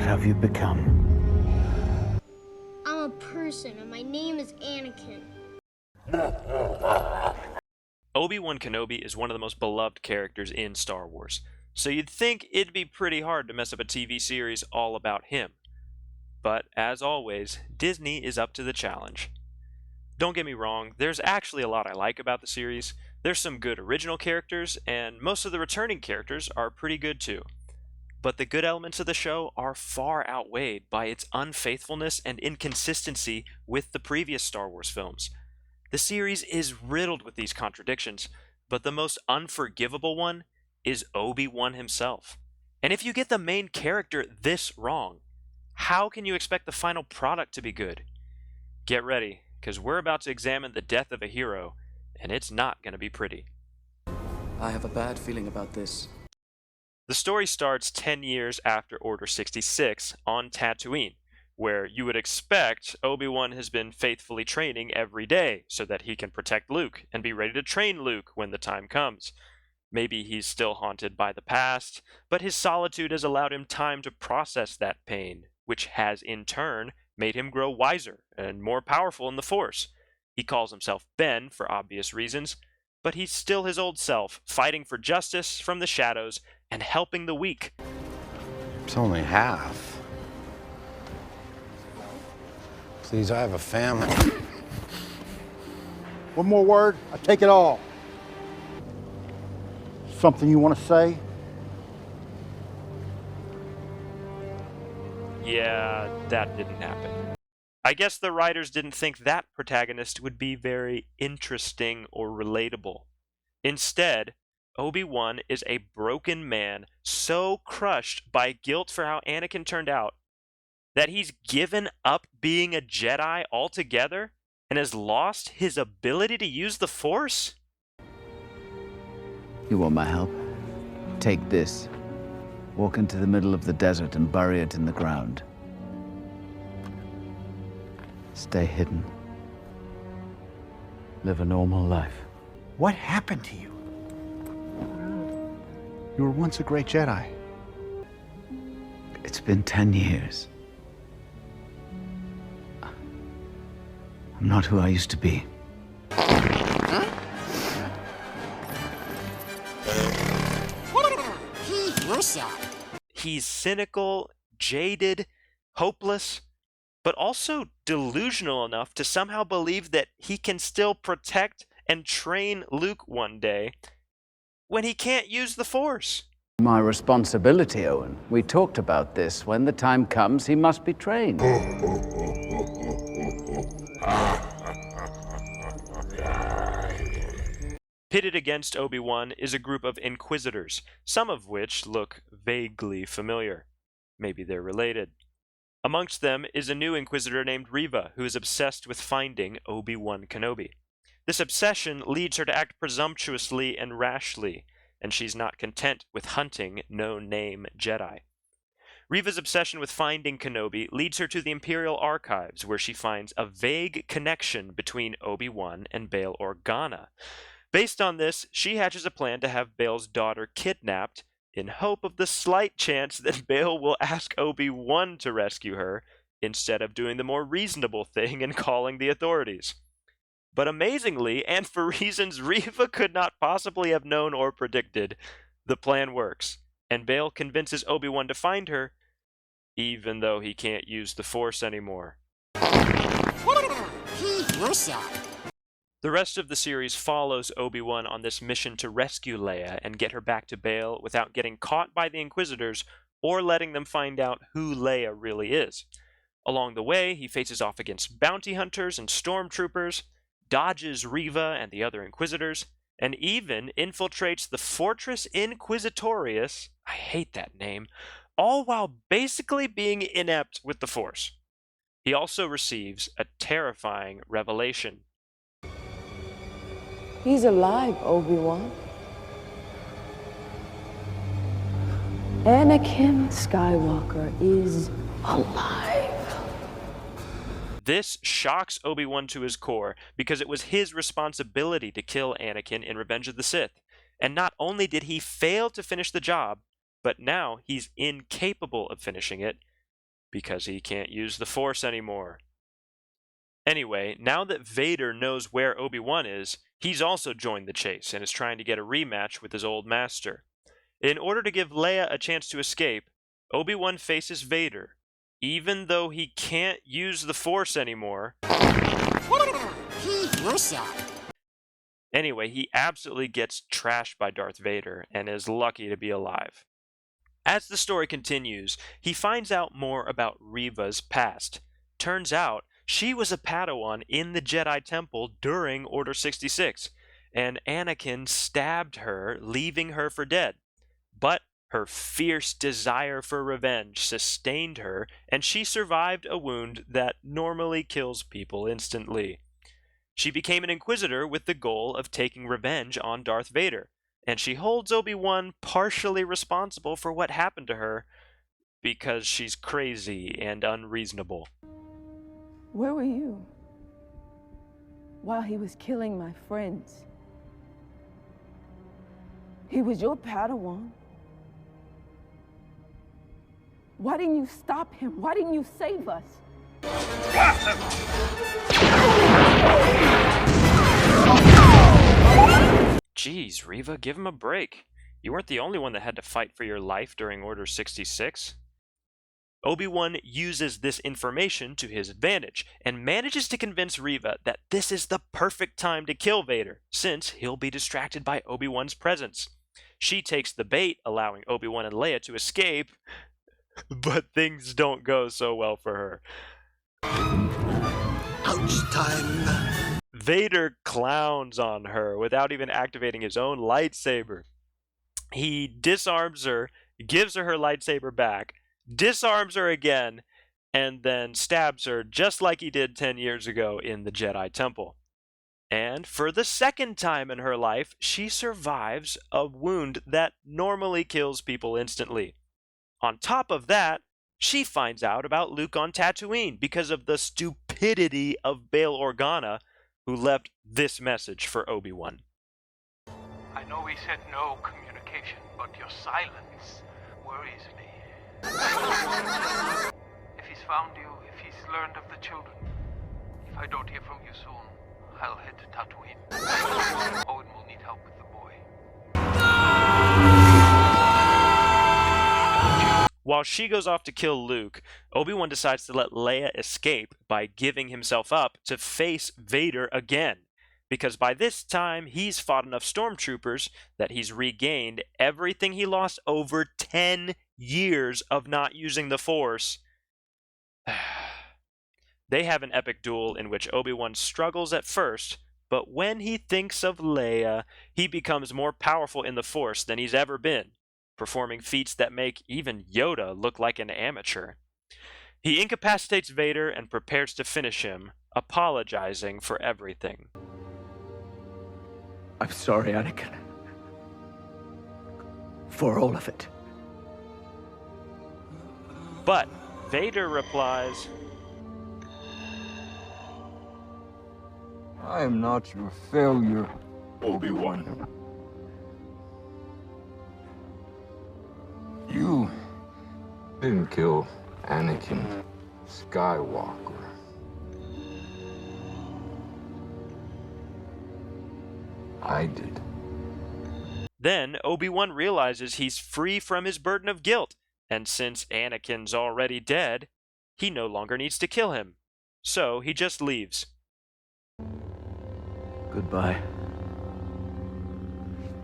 What have you become? I'm a person, and my name is Anakin. Obi-Wan Kenobi is one of the most beloved characters in Star Wars, so you'd think it'd be pretty hard to mess up a TV series all about him. But, as always, Disney is up to the challenge. Don't get me wrong, there's actually a lot I like about the series. There's some good original characters, and most of the returning characters are pretty good too. But the good elements of the show are far outweighed by its unfaithfulness and inconsistency with the previous Star Wars films. The series is riddled with these contradictions, but the most unforgivable one is Obi-Wan himself. And if you get the main character this wrong, how can you expect the final product to be good? Get ready, because we're about to examine the death of a hero, and it's not going to be pretty. I have a bad feeling about this. The story starts 10 years after Order 66 on Tatooine, where you would expect Obi-Wan has been faithfully training every day so that he can protect Luke and be ready to train Luke when the time comes. Maybe he's still haunted by the past, but his solitude has allowed him time to process that pain, which has in turn made him grow wiser and more powerful in the Force. He calls himself Ben for obvious reasons, but he's still his old self, fighting for justice from the shadows and helping the weak. It's only half. Please, I have a family. One more word, I take it all. Something you want to say? Yeah, that didn't happen. I guess the writers didn't think that protagonist would be very interesting or relatable. Instead, Obi-Wan is a broken man so crushed by guilt for how Anakin turned out that he's given up being a Jedi altogether and has lost his ability to use the Force? You want my help? Take this. Walk into the middle of the desert and bury it in the ground. Stay hidden. Live a normal life. What happened to you? You were once a great Jedi. It's been 10 years. I'm not who I used to be. He's cynical, jaded, hopeless, but also delusional enough to somehow believe that he can still protect and train Luke one day when he can't use the Force. My responsibility, Owen. We talked about this. When the time comes, he must be trained. Pitted against Obi-Wan is a group of Inquisitors, some of which look vaguely familiar. Maybe they're related. Amongst them is a new Inquisitor named Reva, who is obsessed with finding Obi-Wan Kenobi. This obsession leads her to act presumptuously and rashly, and she's not content with hunting no-name Jedi. Reva's obsession with finding Kenobi leads her to the Imperial Archives, where she finds a vague connection between Obi-Wan and Bail Organa. Based on this, she hatches a plan to have Bail's daughter kidnapped in hope of the slight chance that Bail will ask Obi-Wan to rescue her instead of doing the more reasonable thing and calling the authorities. But amazingly, and for reasons Reva could not possibly have known or predicted, the plan works, and Bail convinces Obi-Wan to find her, even though he can't use the Force anymore. The rest of the series follows Obi-Wan on this mission to rescue Leia and get her back to Bail without getting caught by the Inquisitors or letting them find out who Leia really is. Along the way, he faces off against bounty hunters and stormtroopers, dodges Reva and the other Inquisitors, and even infiltrates the Fortress Inquisitorius, I hate that name, all while basically being inept with the Force. He also receives a terrifying revelation. He's alive, Obi-Wan. Anakin Skywalker is alive. This shocks Obi-Wan to his core because it was his responsibility to kill Anakin in Revenge of the Sith. And not only did he fail to finish the job, but now he's incapable of finishing it because he can't use the Force anymore. Anyway, now that Vader knows where Obi-Wan is, he's also joined the chase and is trying to get a rematch with his old master. In order to give Leia a chance to escape, Obi-Wan faces Vader, even though he can't use the Force anymore. Anyway, he absolutely gets trashed by Darth Vader and is lucky to be alive. As the story continues, he finds out more about Reva's past. Turns out, she was a Padawan in the Jedi Temple during Order 66, and Anakin stabbed her, leaving her for dead. But her fierce desire for revenge sustained her, and she survived a wound that normally kills people instantly. She became an Inquisitor with the goal of taking revenge on Darth Vader, and she holds Obi-Wan partially responsible for what happened to her because she's crazy and unreasonable. Where were you while he was killing my friends? He was your Padawan. Why didn't you stop him? Why didn't you save us? Jeez, Reva, give him a break. You weren't the only one that had to fight for your life during Order 66. Obi-Wan uses this information to his advantage and manages to convince Reva that this is the perfect time to kill Vader, since he'll be distracted by Obi-Wan's presence. She takes the bait, allowing Obi-Wan and Leia to escape, but things don't go so well for her. Ouch time! Vader clowns on her without even activating his own lightsaber. He disarms her, gives her lightsaber back, disarms her again, and then stabs her just like he did 10 years ago in the Jedi Temple. And for the second time in her life, she survives a wound that normally kills people instantly. On top of that, she finds out about Luke on Tatooine because of the stupidity of Bail Organa, who left this message for Obi-Wan. I know we said no communication, but your silence worries me. If he's found you, if he's learned of the children, if I don't hear from you soon, I'll head to Tatooine. Owen will need help with the boy. While she goes off to kill Luke, Obi-Wan decides to let Leia escape by giving himself up to face Vader again, because by this time he's fought enough stormtroopers that he's regained everything he lost over 10 years of not using the Force. They have an epic duel in which Obi-Wan struggles at first, but when he thinks of Leia, he becomes more powerful in the Force than he's ever been, performing feats that make even Yoda look like an amateur. He incapacitates Vader and prepares to finish him, apologizing for everything. I'm sorry, Anakin. For all of it. But Vader replies, I am not your failure, Obi-Wan. You didn't kill Anakin Skywalker. I did. Then Obi-Wan realizes he's free from his burden of guilt, and since Anakin's already dead, he no longer needs to kill him. So he just leaves. Goodbye,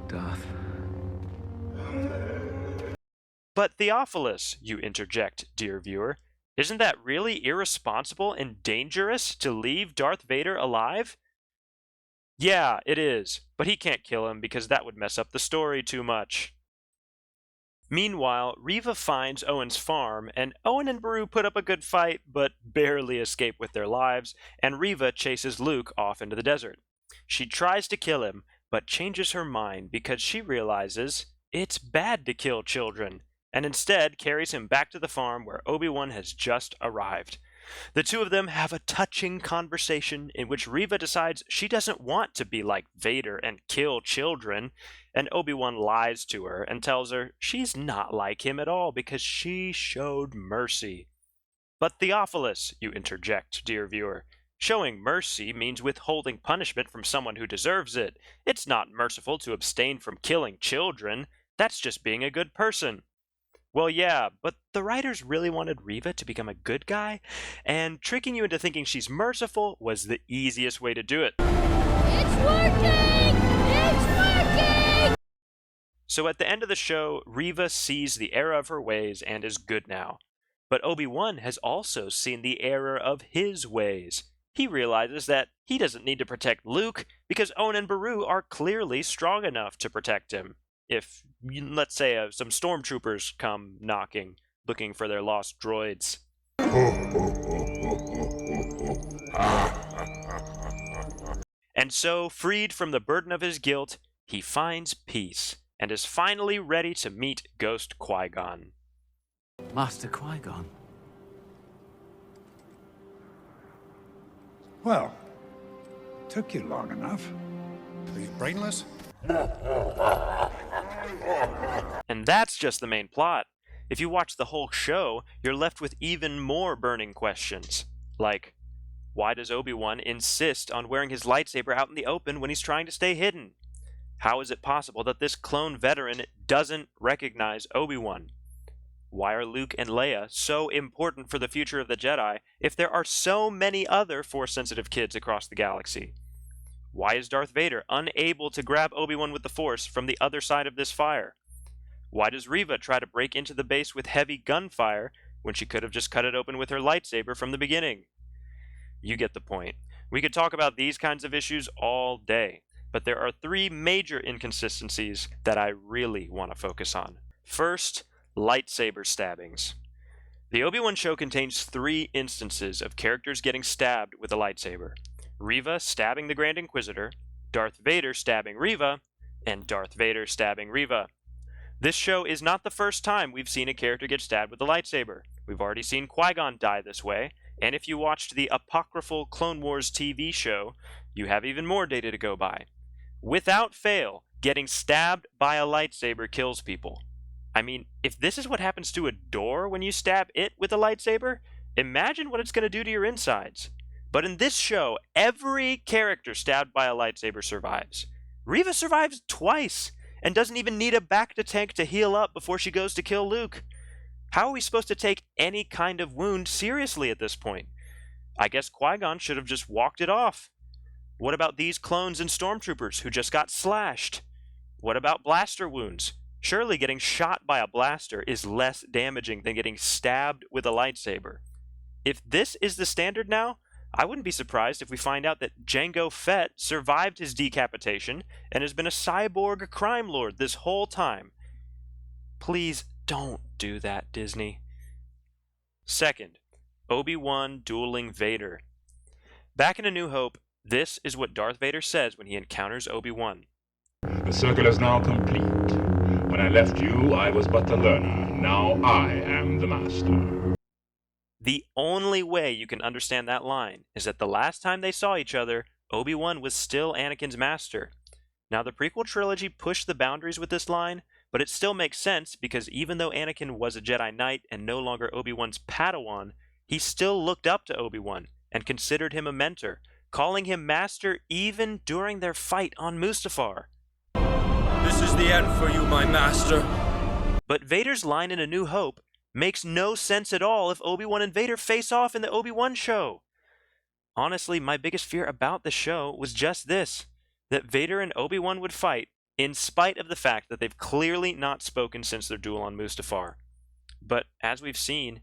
Darth. But Theophilus, you interject, dear viewer, isn't that really irresponsible and dangerous to leave Darth Vader alive? Yeah, it is, but he can't kill him because that would mess up the story too much. Meanwhile, Reva finds Owen's farm, and Owen and Beru put up a good fight, but barely escape with their lives, and Reva chases Luke off into the desert. She tries to kill him, but changes her mind because she realizes it's bad to kill children, and instead carries him back to the farm where Obi-Wan has just arrived. The two of them have a touching conversation in which Reva decides she doesn't want to be like Vader and kill children, and Obi-Wan lies to her and tells her she's not like him at all because she showed mercy. But Theophilus, you interject, dear viewer. Showing mercy means withholding punishment from someone who deserves it. It's not merciful to abstain from killing children. That's just being a good person. Well, yeah, but the writers really wanted Reva to become a good guy, and tricking you into thinking she's merciful was the easiest way to do it. It's working! It's working! So at the end of the show, Reva sees the error of her ways and is good now. But Obi-Wan has also seen the error of his ways. He realizes that he doesn't need to protect Luke because Owen and Beru are clearly strong enough to protect him. If, let's say, some stormtroopers come knocking, looking for their lost droids. And so, freed from the burden of his guilt, he finds peace and is finally ready to meet Ghost Qui-Gon. Master Qui-Gon. Well, took you long enough. Are you brainless? And that's just the main plot. If you watch the whole show, you're left with even more burning questions. Like, why does Obi-Wan insist on wearing his lightsaber out in the open when he's trying to stay hidden? How is it possible that this clone veteran doesn't recognize Obi-Wan? Why are Luke and Leia so important for the future of the Jedi if there are so many other Force-sensitive kids across the galaxy? Why is Darth Vader unable to grab Obi-Wan with the Force from the other side of this fire? Why does Reva try to break into the base with heavy gunfire when she could have just cut it open with her lightsaber from the beginning? You get the point. We could talk about these kinds of issues all day, but there are three major inconsistencies that I really want to focus on. First, lightsaber stabbings. The Obi-Wan show contains 3 instances of characters getting stabbed with a lightsaber. Reva stabbing the Grand Inquisitor, Darth Vader stabbing Reva, and Darth Vader stabbing Reva. This show is not the first time we've seen a character get stabbed with a lightsaber. We've already seen Qui-Gon die this way, and if you watched the apocryphal Clone Wars TV show, you have even more data to go by. Without fail, getting stabbed by a lightsaber kills people. I mean, if this is what happens to a door when you stab it with a lightsaber, imagine what it's going to do to your insides. But in this show, every character stabbed by a lightsaber survives. Reva survives twice, and doesn't even need a back-to-tank to heal up before she goes to kill Luke. How are we supposed to take any kind of wound seriously at this point? I guess Qui-Gon should have just walked it off. What about these clones and stormtroopers who just got slashed? What about blaster wounds? Surely getting shot by a blaster is less damaging than getting stabbed with a lightsaber. If this is the standard now, I wouldn't be surprised if we find out that Jango Fett survived his decapitation and has been a cyborg crime lord this whole time. Please don't do that, Disney. Second, Obi-Wan dueling Vader. Back in A New Hope, this is what Darth Vader says when he encounters Obi-Wan. The circle is now complete. When I left you, I was but the learner. Now I am the master. The only way you can understand that line is that the last time they saw each other, Obi-Wan was still Anakin's master. Now, the prequel trilogy pushed the boundaries with this line, but it still makes sense because even though Anakin was a Jedi Knight and no longer Obi-Wan's Padawan, he still looked up to Obi-Wan and considered him a mentor, calling him master even during their fight on Mustafar. This is the end for you, my master. But Vader's line in A New Hope makes no sense at all if Obi-Wan and Vader face off in the Obi-Wan show. Honestly, my biggest fear about the show was just this, that Vader and Obi-Wan would fight in spite of the fact that they've clearly not spoken since their duel on Mustafar. But as we've seen,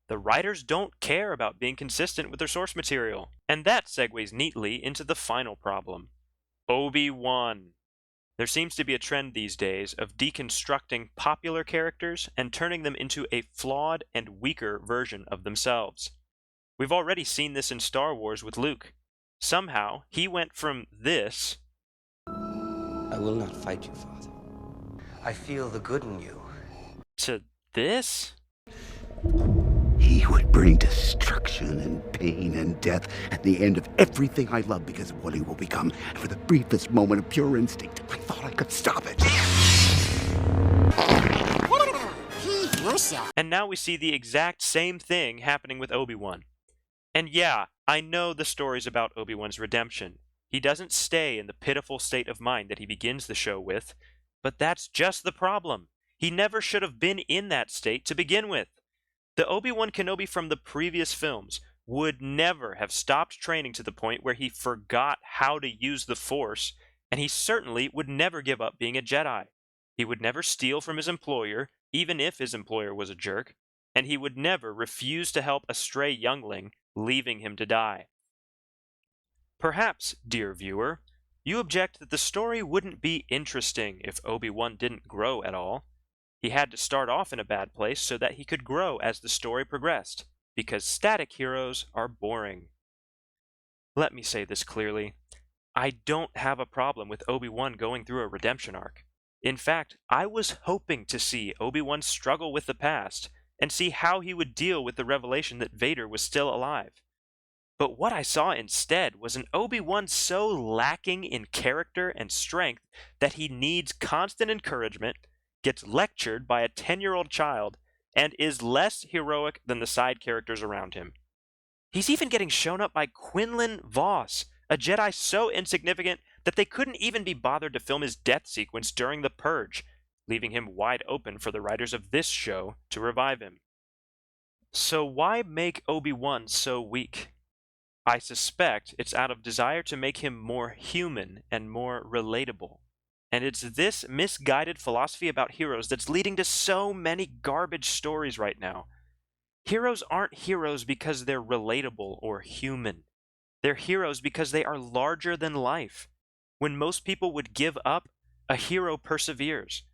the writers don't care about being consistent with their source material. And that segues neatly into the final problem. Obi-Wan. There seems to be a trend these days of deconstructing popular characters and turning them into a flawed and weaker version of themselves. We've already seen this in Star Wars with Luke. Somehow, he went from this... I will not fight you, Father. I feel the good in you. to this? He would bring destruction and pain and death at the end of everything I love because of what he will become. And for the briefest moment of pure instinct, I thought I could stop it. He And now we see the exact same thing happening with Obi-Wan. And yeah, I know the story's about Obi-Wan's redemption. He doesn't stay in the pitiful state of mind that he begins the show with, but that's just the problem. He never should have been in that state to begin with. The Obi-Wan Kenobi from the previous films would never have stopped training to the point where he forgot how to use the Force, and he certainly would never give up being a Jedi. He would never steal from his employer, even if his employer was a jerk, and he would never refuse to help a stray youngling, leaving him to die. Perhaps, dear viewer, you object that the story wouldn't be interesting if Obi-Wan didn't grow at all. He had to start off in a bad place so that he could grow as the story progressed, because static heroes are boring. Let me say this clearly. I don't have a problem with Obi-Wan going through a redemption arc. In fact, I was hoping to see Obi-Wan struggle with the past and see how he would deal with the revelation that Vader was still alive. But what I saw instead was an Obi-Wan so lacking in character and strength that he needs constant encouragement, gets lectured by a 10-year-old child, and is less heroic than the side characters around him. He's even getting shown up by Quinlan Vos, a Jedi so insignificant that they couldn't even be bothered to film his death sequence during the Purge, leaving him wide open for the writers of this show to revive him. So why make Obi-Wan so weak? I suspect it's out of desire to make him more human and more relatable. And it's this misguided philosophy about heroes that's leading to so many garbage stories right now. Heroes aren't heroes because they're relatable or human. They're heroes because they are larger than life. When most people would give up, a hero perseveres.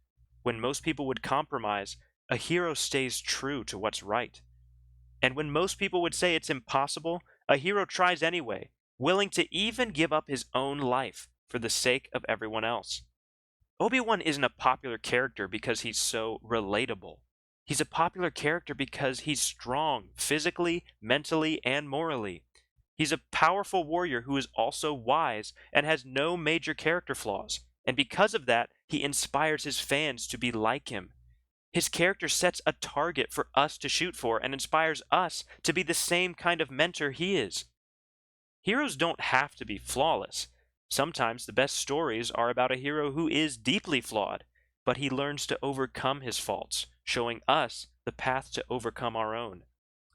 When most people would compromise, a hero stays true to what's right. And when most people would say it's impossible, a hero tries anyway, willing to even give up his own life for the sake of everyone else. Obi-Wan isn't a popular character because he's so relatable. He's a popular character because he's strong, physically, mentally, and morally. He's a powerful warrior who is also wise and has no major character flaws, and because of that, he inspires his fans to be like him. His character sets a target for us to shoot for and inspires us to be the same kind of mentor he is. Heroes don't have to be flawless. Sometimes the best stories are about a hero who is deeply flawed, but he learns to overcome his faults, showing us the path to overcome our own.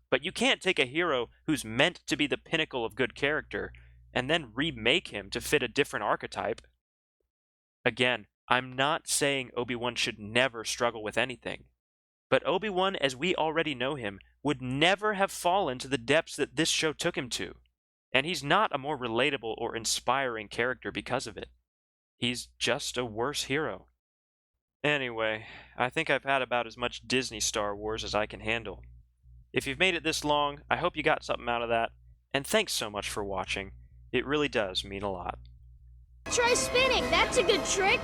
But you can't take a hero who's meant to be the pinnacle of good character and then remake him to fit a different archetype. Again, I'm not saying Obi-Wan should never struggle with anything, but Obi-Wan, as we already know him, would never have fallen to the depths that this show took him to, and he's not a more relatable or inspiring character because of it. He's just a worse hero. Anyway, I think I've had about as much Disney Star Wars as I can handle. If you've made it this long, I hope you got something out of that, and thanks so much for watching. It really does mean a lot. Try spinning, that's a good trick.